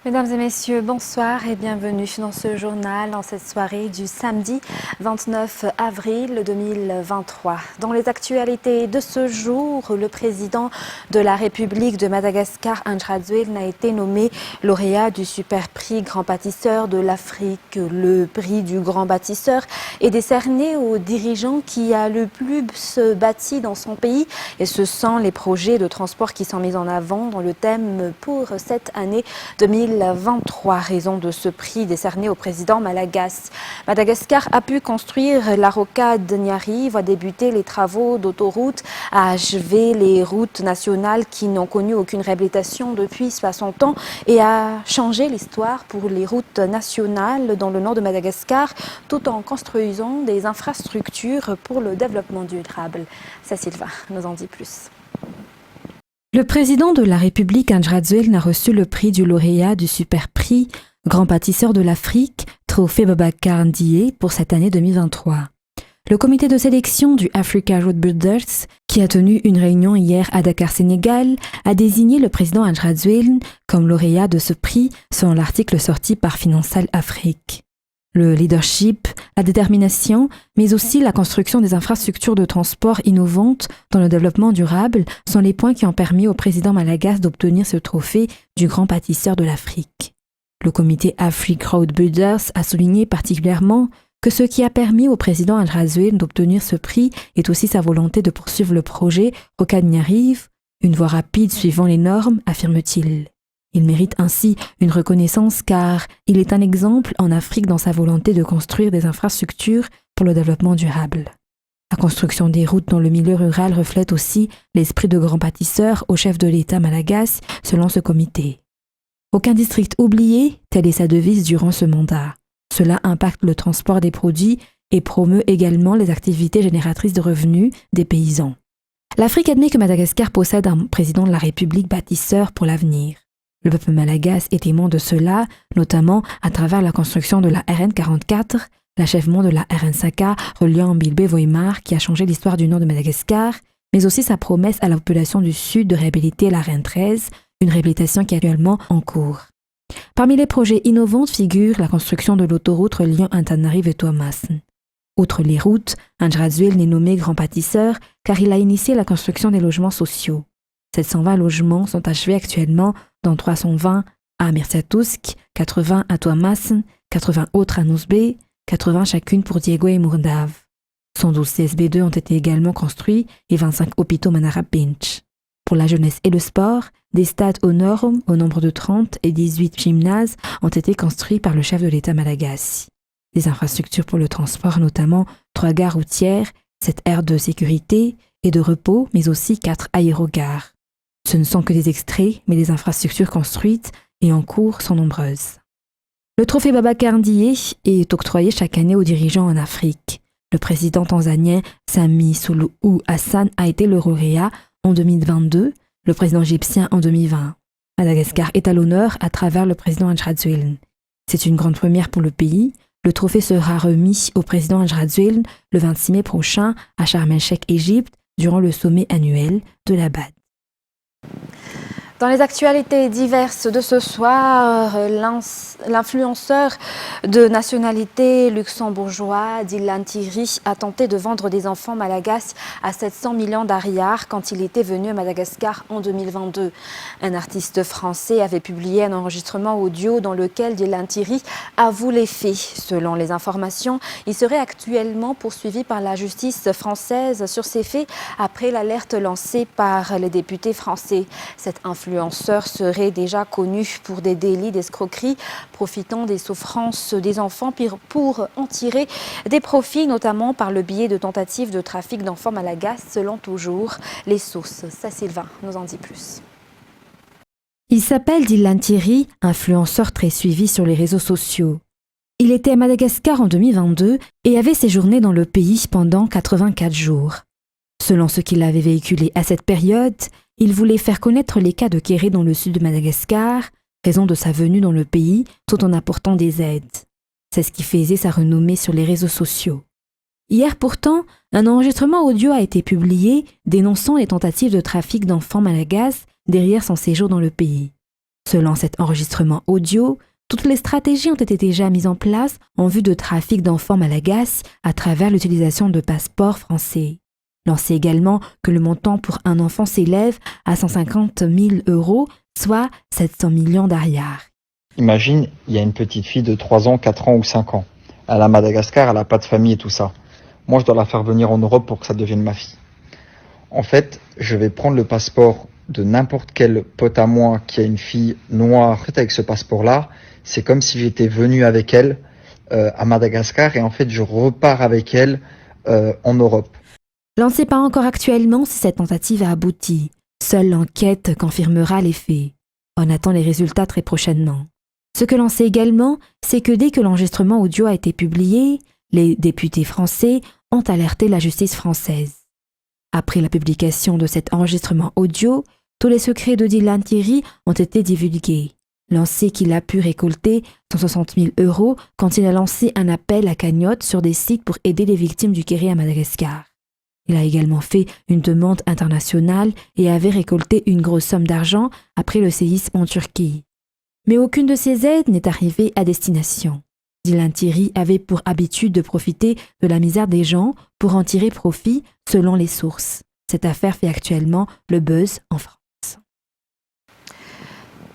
Mesdames et messieurs, bonsoir et bienvenue dans ce journal en cette soirée du samedi 29 avril 2023. Dans les actualités de ce jour, le président de la République de Madagascar, Andjradjoelina, a été nommé lauréat du super prix Grand Bâtisseur de l'Afrique. Le prix du Grand Bâtisseur est décerné aux dirigeants qui a le plus bâti dans son pays, et ce sont les projets de transport qui sont mis en avant dans le thème pour cette année 2023. 23 raisons de ce prix décerné au président malagasy. Madagascar a pu construire la rocade Nyari, voit débuter les travaux d'autoroute, a achevé les routes nationales qui n'ont connu aucune réhabilitation depuis 60 ans et a changé l'histoire pour les routes nationales dans le nord de Madagascar, tout en construisant des infrastructures pour le développement durable. Cécile nous en dit plus. Le président de la République, Andjradjoelina, a reçu le prix du lauréat du super prix Grand Bâtisseur de l'Afrique, Trophée Boubacar Ndiaye, pour cette année 2023. Le comité de sélection du Africa Road Builders, qui a tenu une réunion hier à Dakar, Sénégal, a désigné le président Andjradjoelina comme lauréat de ce prix selon l'article sorti par Financial Afrique. Le leadership, la détermination, mais aussi la construction des infrastructures de transport innovantes dans le développement durable sont les points qui ont permis au président malagasy d'obtenir ce trophée du Grand Bâtisseur de l'Afrique. Le comité Africa Road Builders a souligné particulièrement que ce qui a permis au président Andjradjoelina d'obtenir ce prix est aussi sa volonté de poursuivre le projet Rocade Nyari, une voie rapide suivant les normes, affirme-t-il. Il mérite ainsi une reconnaissance car il est un exemple en Afrique dans sa volonté de construire des infrastructures pour le développement durable. La construction des routes dans le milieu rural reflète aussi l'esprit de grand bâtisseur au chef de l'État malagasy, selon ce comité. Aucun district oublié, telle est sa devise durant ce mandat. Cela impacte le transport des produits et promeut également les activités génératrices de revenus des paysans. L'Afrique admet que Madagascar possède un président de la République bâtisseur pour l'avenir. Le peuple malagasy est témoin de cela, notamment à travers la construction de la RN 44, l'achèvement de la RN 5A reliant Mbilbé-Voïmar qui a changé l'histoire du nord de Madagascar, mais aussi sa promesse à la population du sud de réhabiliter la RN 13, une réhabilitation qui est actuellement en cours. Parmi les projets innovants figure la construction de l'autoroute reliant Antananarivo et Toamasson. Outre les routes, Andjradjoelina est nommé grand bâtisseur car il a initié la construction des logements sociaux. 720 logements sont achevés actuellement, dont 320 à Mirciatusk, 80 à Toamasson, 80 autres à Nosbe, 80 chacune pour Diego et Mourdave. 112 CSB2 ont été également construits et 25 hôpitaux Manara Bench. Pour la jeunesse et le sport, des stades aux normes, au nombre de 30 et 18 gymnases ont été construits par le chef de l'État malagasy. Des infrastructures pour le transport, notamment 3 gares routières, 7 aires de sécurité et de repos, mais aussi 4 aérogares. Ce ne sont que des extraits, mais les infrastructures construites et en cours sont nombreuses. Le trophée Boubacar Ndiaye est octroyé chaque année aux dirigeants en Afrique. Le président tanzanien Samia Suluhu Hassan a été le lauréat en 2022, le président égyptien en 2020. Madagascar est à l'honneur à travers le président Andjradjoelina. C'est une grande première pour le pays. Le trophée sera remis au président Andjradjoelina le 26 mai prochain à Sharm el-Sheikh, Égypte, durant le sommet annuel de la BAD. Dans les actualités diverses de ce soir, l'influenceur de nationalité luxembourgeois Dylan Thierry a tenté de vendre des enfants malagasy à 700 millions d'ariars quand il était venu à Madagascar en 2022. Un artiste français avait publié un enregistrement audio dans lequel Dylan Thierry avoue les faits. Selon les informations, il serait actuellement poursuivi par la justice française sur ces faits après l'alerte lancée par les députés français. Cet influenceur serait déjà connu pour des délits d'escroquerie, profitant des souffrances des enfants pour en tirer des profits, notamment par le biais de tentatives de trafic d'enfants malagasy, selon toujours les sources. Cécile nous en dit plus. Il s'appelle Dylan Thierry, influenceur très suivi sur les réseaux sociaux. Il était à Madagascar en 2022 et avait séjourné dans le pays pendant 84 jours. Selon ce qu'il avait véhiculé à cette période, il voulait faire connaître les cas de Kéré dans le sud de Madagascar, raison de sa venue dans le pays, tout en apportant des aides. C'est ce qui faisait sa renommée sur les réseaux sociaux. Hier pourtant, un enregistrement audio a été publié dénonçant les tentatives de trafic d'enfants malagasy derrière son séjour dans le pays. Selon cet enregistrement audio, toutes les stratégies ont été déjà mises en place en vue de trafic d'enfants malagasy à travers l'utilisation de passeports français. L'on sait également que le montant pour un enfant s'élève à 150 000 €, soit 700 millions d'ariars. Imagine, il y a une petite fille de 3 ans, 4 ans ou 5 ans. Elle est à Madagascar, elle n'a pas de famille et tout ça. Moi, je dois la faire venir en Europe pour que ça devienne ma fille. En fait, je vais prendre le passeport de n'importe quel pote à moi qui a une fille noire. En fait, avec ce passeport-là, c'est comme si j'étais venu avec elle à Madagascar et en fait, je repars avec elle en Europe. L'on ne sait pas encore actuellement si cette tentative a abouti. Seule l'enquête confirmera les faits. On attend les résultats très prochainement. Ce que l'on sait également, c'est que dès que l'enregistrement audio a été publié, les députés français ont alerté la justice française. Après la publication de cet enregistrement audio, tous les secrets de Dylan Thierry ont été divulgués. L'on sait qu'il a pu récolter 160 000 € quand il a lancé un appel à cagnotte sur des sites pour aider les victimes du Kéré à Madagascar. Il a également fait une demande internationale et avait récolté une grosse somme d'argent après le séisme en Turquie. Mais aucune de ces aides n'est arrivée à destination. Dylan Thierry avait pour habitude de profiter de la misère des gens pour en tirer profit selon les sources. Cette affaire fait actuellement le buzz en France.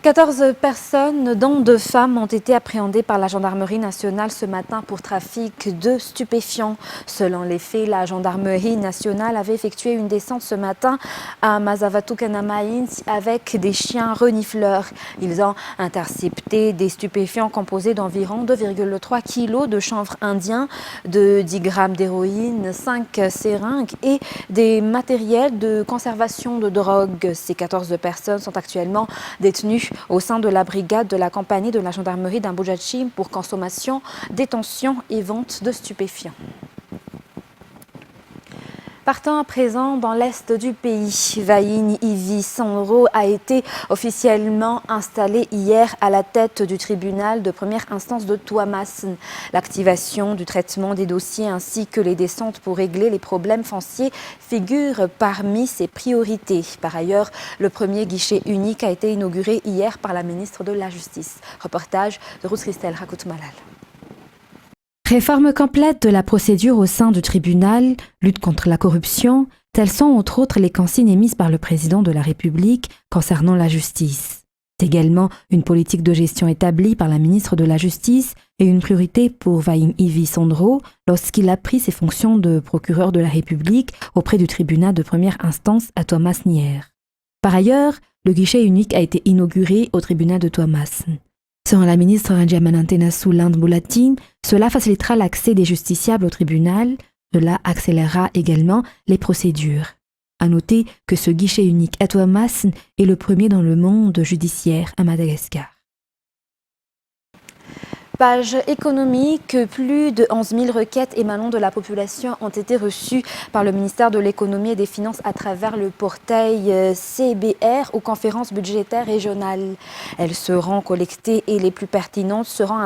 14 personnes, dont 2 femmes, ont été appréhendées par la gendarmerie nationale ce matin pour trafic de stupéfiants. Selon les faits, la gendarmerie nationale avait effectué une descente ce matin à Mazavatu-Kanamaïn avec des chiens renifleurs. Ils ont intercepté des stupéfiants composés d'environ 2,3 kg de chanvre indien, de 10 grammes d'héroïne, 5 seringues et des matériels de conservation de drogue. Ces 14 personnes sont actuellement détenues au sein de la brigade de la compagnie de la gendarmerie d'Ambujachim pour consommation, détention et vente de stupéfiants. Partant à présent dans l'est du pays, Vaïn Ivi Sandro a été officiellement installé hier à la tête du tribunal de première instance de Tuamasin. L'activation du traitement des dossiers ainsi que les descentes pour régler les problèmes fonciers figurent parmi ses priorités. Par ailleurs, le premier guichet unique a été inauguré hier par la ministre de la Justice. Reportage de Ruth Christelle Rakout-Malal. Réforme complète de la procédure au sein du tribunal, lutte contre la corruption, telles sont entre autres les consignes émises par le président de la République concernant la justice. C'est également une politique de gestion établie par la ministre de la Justice et une priorité pour Vaïn Ivi Sandro lorsqu'il a pris ses fonctions de procureur de la République auprès du tribunal de première instance à Tuamasin. Par ailleurs, le guichet unique a été inauguré au tribunal de Tuamasin. Selon la ministre Ranjamanantena Soulande Boulatin, cela facilitera l'accès des justiciables au tribunal, cela accélérera également les procédures. À noter que ce guichet unique à Tuamasin est le premier dans le monde judiciaire à Madagascar. Page économique, plus de 11 000 requêtes émanant de la population ont été reçues par le ministère de l'économie et des finances à travers le portail CBR aux conférences budgétaires régionales. Elles seront collectées et les plus pertinentes seront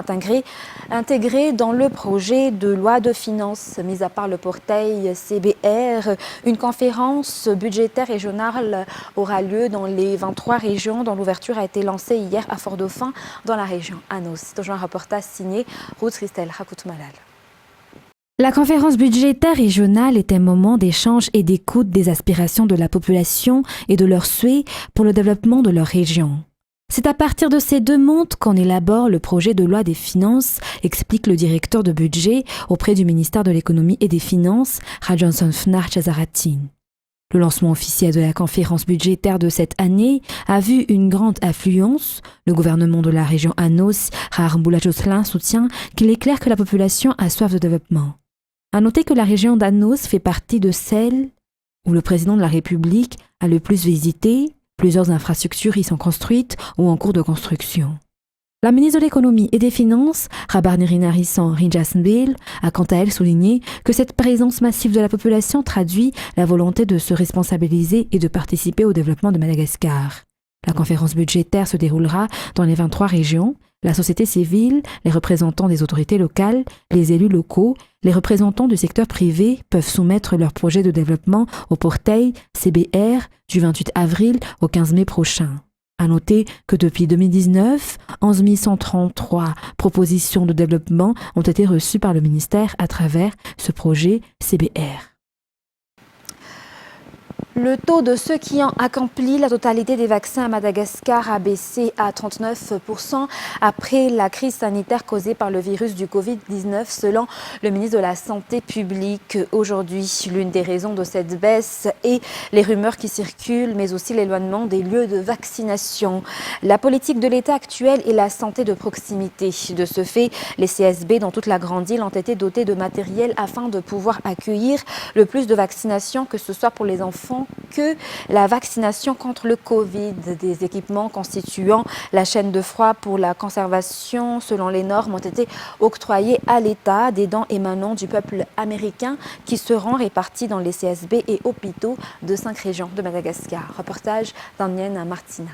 intégrées dans le projet de loi de finances. Mis à part le portail CBR, une conférence budgétaire régionale aura lieu dans les 23 régions dont l'ouverture a été lancée hier à Fort-Dauphin dans la région Anos. C'est un reportage signé Ruth Christelle Rakout-Malal. La conférence budgétaire régionale est un moment d'échange et d'écoute des aspirations de la population et de leurs souhaits pour le développement de leur région. C'est à partir de ces deux mondes qu'on élabore le projet de loi des finances, explique le directeur de budget auprès du ministère de l'économie et des finances, Rajanson Fnar Chazaratin. Le lancement officiel de la conférence budgétaire de cette année a vu une grande affluence. Le gouvernement de la région Anos, Rahar Jocelyn, soutient qu'il est clair que la population a soif de développement. À noter que la région d'Anos fait partie de celle où le président de la République a le plus visité. Plusieurs infrastructures y sont construites ou en cours de construction. La ministre de l'économie et des finances, Rabarnirina Rissan Rinjasnbil, a quant à elle souligné que cette présence massive de la population traduit la volonté de se responsabiliser et de participer au développement de Madagascar. La conférence budgétaire se déroulera dans les 23 régions. La société civile, les représentants des autorités locales, les élus locaux, les représentants du secteur privé peuvent soumettre leurs projets de développement au portail CBR du 28 avril au 15 mai prochain. À noter que depuis 2019, 11 133 propositions de développement ont été reçues par le ministère à travers ce projet CBR. Le taux de ceux qui ont accompli la totalité des vaccins à Madagascar a baissé à 39% après la crise sanitaire causée par le virus du Covid-19, selon le ministre de la Santé publique. Aujourd'hui, l'une des raisons de cette baisse est les rumeurs qui circulent, mais aussi l'éloignement des lieux de vaccination. La politique de l'État actuel est la santé de proximité. De ce fait, les CSB dans toute la grande île ont été dotés de matériel afin de pouvoir accueillir le plus de vaccinations, que ce soit pour les enfants que la vaccination contre le Covid. Des équipements constituant la chaîne de froid pour la conservation selon les normes ont été octroyés à l'État, des dons émanant du peuple américain qui seront répartis dans les CSB et hôpitaux de 5 régions de Madagascar. Reportage d'Anienne Martina.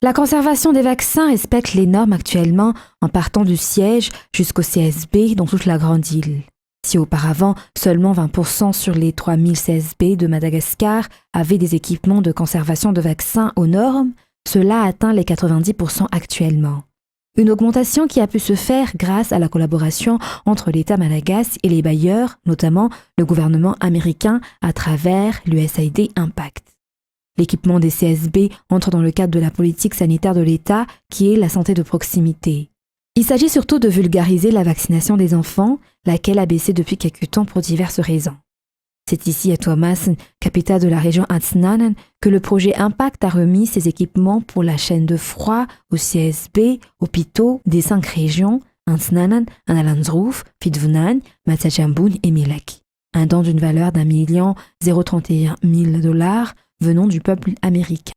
La conservation des vaccins respecte les normes actuellement en partant du siège jusqu'au CSB dans toute la grande île. Si auparavant, seulement 20% sur les 3000 CSB de Madagascar avaient des équipements de conservation de vaccins aux normes, cela atteint les 90% actuellement. Une augmentation qui a pu se faire grâce à la collaboration entre l'État malagasy et les bailleurs, notamment le gouvernement américain à travers l'USAID Impact. L'équipement des CSB entre dans le cadre de la politique sanitaire de l'État qui est la santé de proximité. Il s'agit surtout de vulgariser la vaccination des enfants, laquelle a baissé depuis quelque temps pour diverses raisons. C'est ici à Tuamasin, capitale de la région Antsnanan, que le projet Impact a remis ses équipements pour la chaîne de froid aux CSB, hôpitaux des 5 régions, Antsnanan, Analanzruf, Fidvunan, Matsajambun et Milaki. Un don d'une valeur $1 031 000 venant du peuple américain.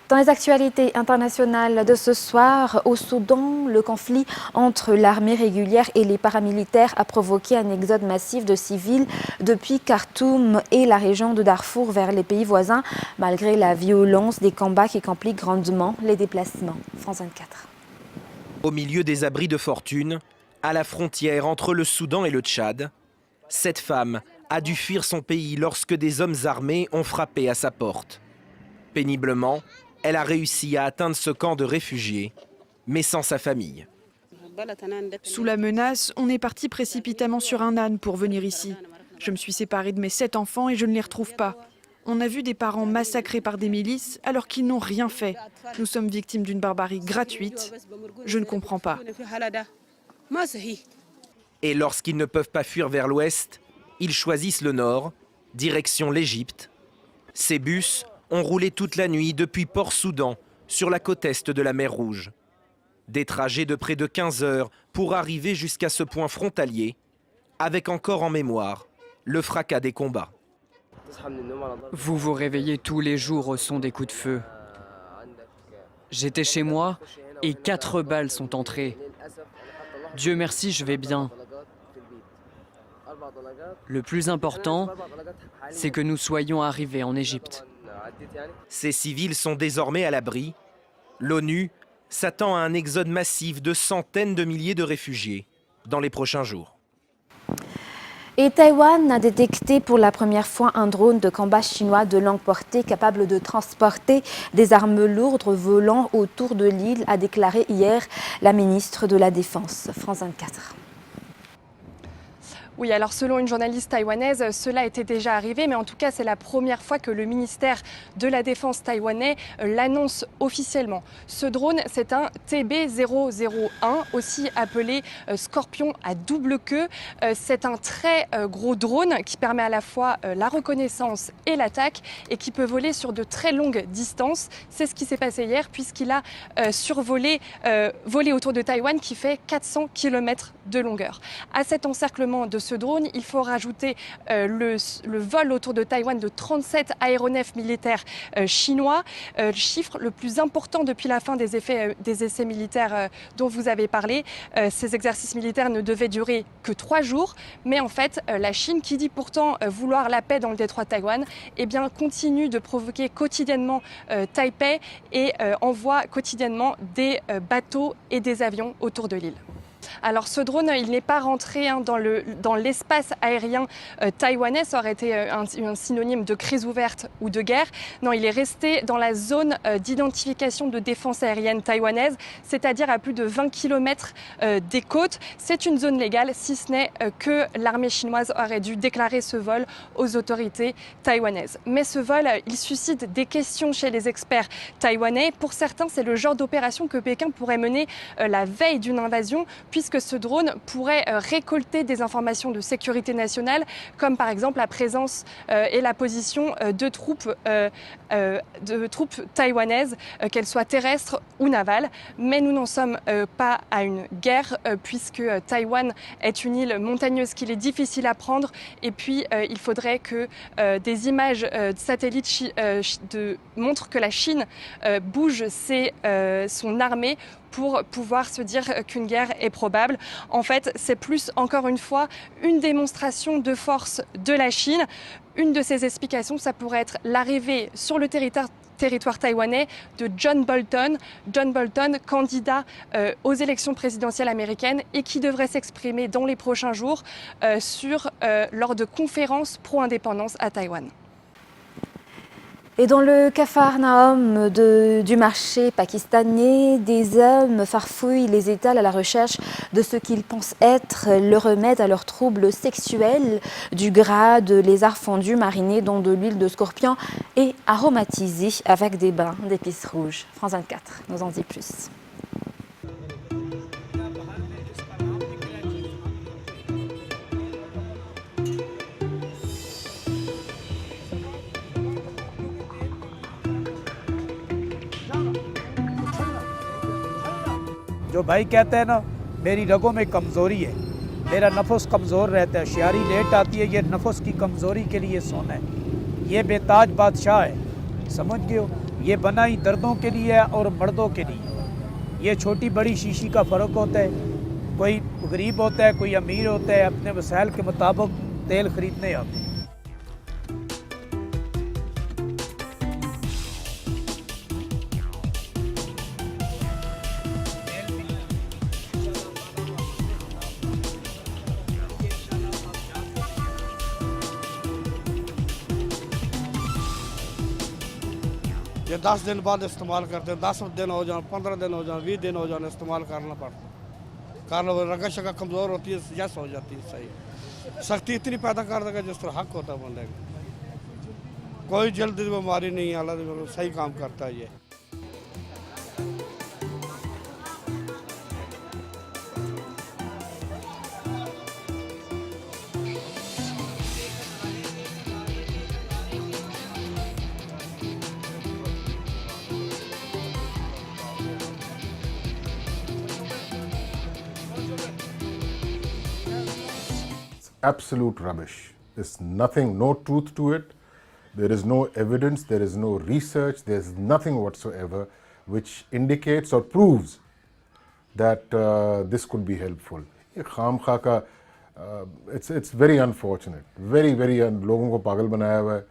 Dans les actualités internationales de ce soir, au Soudan, le conflit entre l'armée régulière et les paramilitaires a provoqué un exode massif de civils depuis Khartoum et la région de Darfour vers les pays voisins, malgré la violence des combats qui compliquent grandement les déplacements. France 24. Au milieu des abris de fortune, à la frontière entre le Soudan et le Tchad, cette femme a dû fuir son pays lorsque des hommes armés ont frappé à sa porte. Péniblement, elle a réussi à atteindre ce camp de réfugiés, mais sans sa famille. Sous la menace, on est parti précipitamment sur un âne pour venir ici. Je me suis séparée de mes 7 enfants et je ne les retrouve pas. On a vu des parents massacrés par des milices alors qu'ils n'ont rien fait. Nous sommes victimes d'une barbarie gratuite. Je ne comprends pas. Et lorsqu'ils ne peuvent pas fuir vers l'ouest, ils choisissent le nord, direction l'Égypte. Ces bus ont roulé toute la nuit depuis Port-Soudan, sur la côte est de la mer Rouge. Des trajets de près de 15 heures pour arriver jusqu'à ce point frontalier, avec encore en mémoire le fracas des combats. Vous vous réveillez tous les jours au son des coups de feu. J'étais chez moi et 4 balles sont entrées. Dieu merci, je vais bien. Le plus important, c'est que nous soyons arrivés en Égypte. Ces civils sont désormais à l'abri. L'ONU s'attend à un exode massif de centaines de milliers de réfugiés dans les prochains jours. Et Taïwan a détecté pour la première fois un drone de combat chinois de longue portée capable de transporter des armes lourdes volant autour de l'île, a déclaré hier la ministre de la Défense. France 24. Oui, alors selon une journaliste taïwanaise, cela était déjà arrivé, mais en tout cas, c'est la première fois que le ministère de la Défense taïwanais l'annonce officiellement. Ce drone, c'est un TB001, aussi appelé Scorpion à double queue. C'est un très gros drone qui permet à la fois la reconnaissance et l'attaque et qui peut voler sur de très longues distances. C'est ce qui s'est passé hier puisqu'il a survolé, volé autour de Taïwan qui fait 400 km de longueur. À cet encerclement de ce drone, il faut rajouter le vol autour de Taïwan de 37 aéronefs militaires chinois, chiffre le plus important depuis la fin des essais militaires dont vous avez parlé. Ces exercices militaires ne devaient durer que 3 jours, mais en fait, la Chine, qui dit pourtant vouloir la paix dans le détroit de Taïwan, eh bien, continue de provoquer quotidiennement Taipei et envoie quotidiennement des bateaux et des avions autour de l'île. Alors ce drone, il n'est pas rentré dans l'espace aérien taïwanais, ça aurait été un synonyme de crise ouverte ou de guerre. Non, il est resté dans la zone d'identification de défense aérienne taïwanaise, c'est-à-dire à plus de 20 km des côtes. C'est une zone légale, si ce n'est que l'armée chinoise aurait dû déclarer ce vol aux autorités taïwanaises. Mais ce vol, il suscite des questions chez les experts taïwanais. Pour certains, c'est le genre d'opération que Pékin pourrait mener la veille d'une invasion, puisque ce drone pourrait récolter des informations de sécurité nationale, comme par exemple la présence et la position de troupes taïwanaises, qu'elles soient terrestres ou navales. Mais nous n'en sommes pas à une guerre, puisque Taïwan est une île montagneuse qu'il est difficile à prendre. Et puis, il faudrait que des images de satellites montrent que la Chine bouge son armée pour pouvoir se dire qu'une guerre est probable. En fait, c'est plus, encore une fois, une démonstration de force de la Chine. Une de ces explications, ça pourrait être l'arrivée sur le territoire taïwanais de John Bolton. John Bolton, candidat aux élections présidentielles américaines et qui devrait s'exprimer dans les prochains jours lors de conférences pro-indépendance à Taïwan. Et dans le Capharnaüm du marché pakistanais, des hommes farfouillent les étals à la recherche de ce qu'ils pensent être le remède à leurs troubles sexuels, du gras de lézard fondu mariné dans de l'huile de scorpion et aromatisé avec des bains d'épices rouges. France 24 nous en dit plus. जो भाई कहते हैं ना मेरी रगों में कमज़ोरी है, मेरा नफस कमज़ोर रहता है, शायरी लेट आती है, ये नफस की कमज़ोरी के लिए सोना है, ये बेताज बादशाह है, समझ गए हो, ये बनाई दर्दों के लिए है और मर्दों के लिए। ये छोटी बड़ी शीशी का फ़र्क होता है, कोई गरीब होता है, कोई अमीर होता है, अपने वसाइल के मुताबिक तेल ख़रीदने आते हैं। ये 10 दिन बाद इस्तेमाल करते हैं, 10 दिन हो जाए, 15 दिन हो जाए, 20 दिन हो जाए, इस्तेमाल करना पड़ता है। कारण रगत शगत कमज़ोर होती है, जस हो जाती है। सही सख्ती इतनी पैदा कर देगा जिस तरह हक होता है बंदे का। कोई जल्दी बीमारी नहीं है, अल्लाह सही काम करता है ये। Absolute rubbish. There's nothing, no truth to it. There is no evidence, there is no research, there's nothing whatsoever which indicates or proves that this could be helpful. ये खामखा का it's very unfortunate, very लोगों को पागल बनाया हुआ है.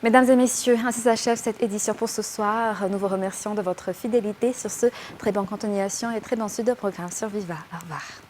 Mesdames et messieurs, ainsi s'achève cette édition pour ce soir. Nous vous remercions de votre fidélité. Sur ce, très bonne continuation et très bonne suite de programme sur Viva. Au revoir.